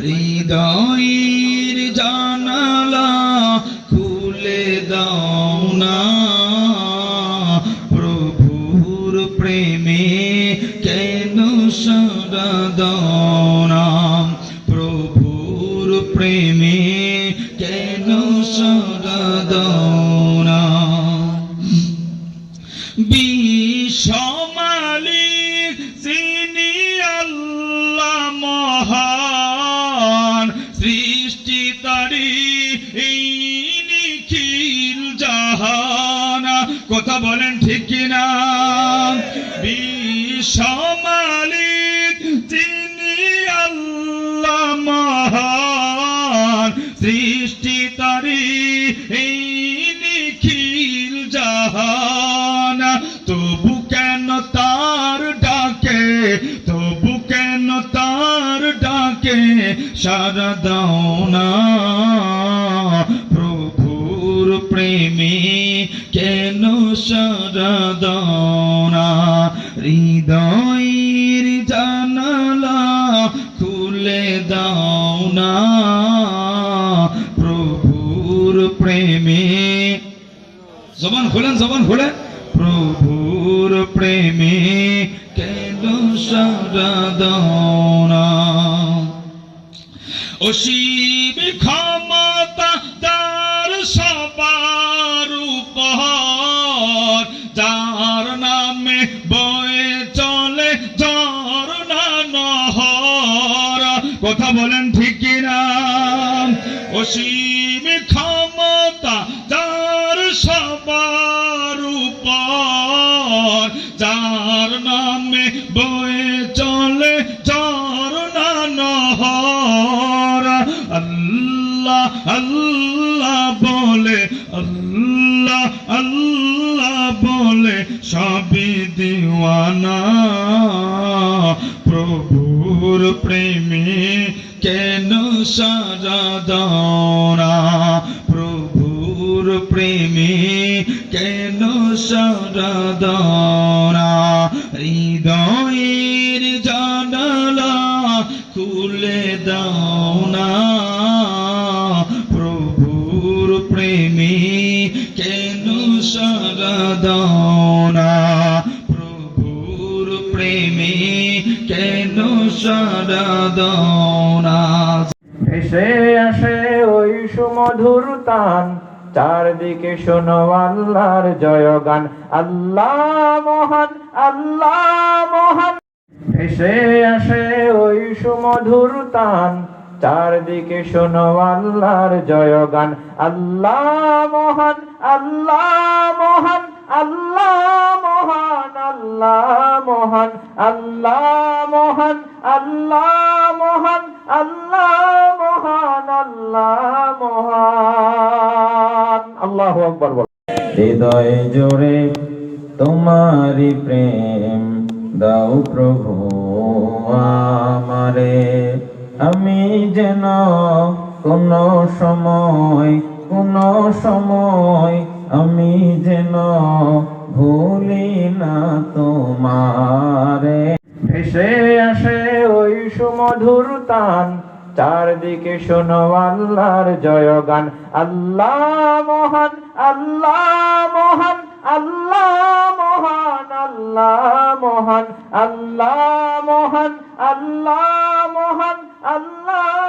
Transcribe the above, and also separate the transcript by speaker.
Speaker 1: হৃদয়ের জানালা খুলে দাও না, প্রভুর প্রেমে কেন সাড়া দাও না, প্রভুর প্রেমে কেন সাড়া দাও না। বিশ্বমালিক যিনি আল্লাহ মহান, সৃষ্টি তারি এই নিখিল জাহান। কথা বলেন ঠিক কিনা? বিশ্বমালিক যিনি আল্লাহ মহান, সৃষ্টি তারি এই নিখিল জাহান। তবু কেন তার ডাকে, তবু কেন তার ডাকে সাড়া দাও না, প্রভুর প্রেমে কেন সাড়া দাও না। হৃদয়ের জানালা খুলে দাও না, প্রভুর প্রেমে। জবান খোলেন, জবান খোলেন। প্রভুর প্রেমে কেন সাড়া দাও না। অসীম ক্ষমতা তার সবার উপর, যার নামে বয়ে চলে ঝরনা নহর। কথা বলেন ঠিক কিনা? অসীম ক্ষমতা যার সবার উপর, যার নামে বয়ে চলে ঝরনা নহর। আল্লাহ আল্লাহ বলে, আল্লাহ আল্লাহ বলে সবই দিওয়ানা, প্রভুর প্রেমে কেন সাড়া দাও না, প্রভুর প্রেমে কেন সাড়া দাও না। হৃদয়ের জানালা খুলে দাও না, প্রভুর প্রেমে কেন সাড়া দাও না, প্রভুর প্রেমে কেন সাড়া দাও না।
Speaker 2: ভেসে আসে ওই সুমধুর তান, চারদিকে শোনো আল্লাহর জয়গান। আল্লাহ মহান, আল্লাহ মহান। ভেসে আসে ওই সুমধুর তান, চারদিকে শোনো আল্লাহর জয়গান। আল্লাহ মহান, আল্লাহ মহান, আল্লাহ মহান, আল্লাহ মহান, আল্লাহ মহান, আল্লাহ মহান, আল্লাহ মহান, আল্লাহ মহান। আল্লাহু আকবার বল। হৃদয় জোরে তোমারি প্রেম দাও প্রভু আমারে, আমি যেন কোনো সময়, কোনো সময় আমি যেন ভুলি না তোমারে। ভেসে আসে ওই সুমধুর তান, চারদিকে শোনো আল্লাহর জয়গান। আল্লাহ মহান, আল্লাহ মহান, আল্লাহ মহান, আল্লাহ মহান, আল্লাহ মহান, আল্লাহ মহান, আল্লাহ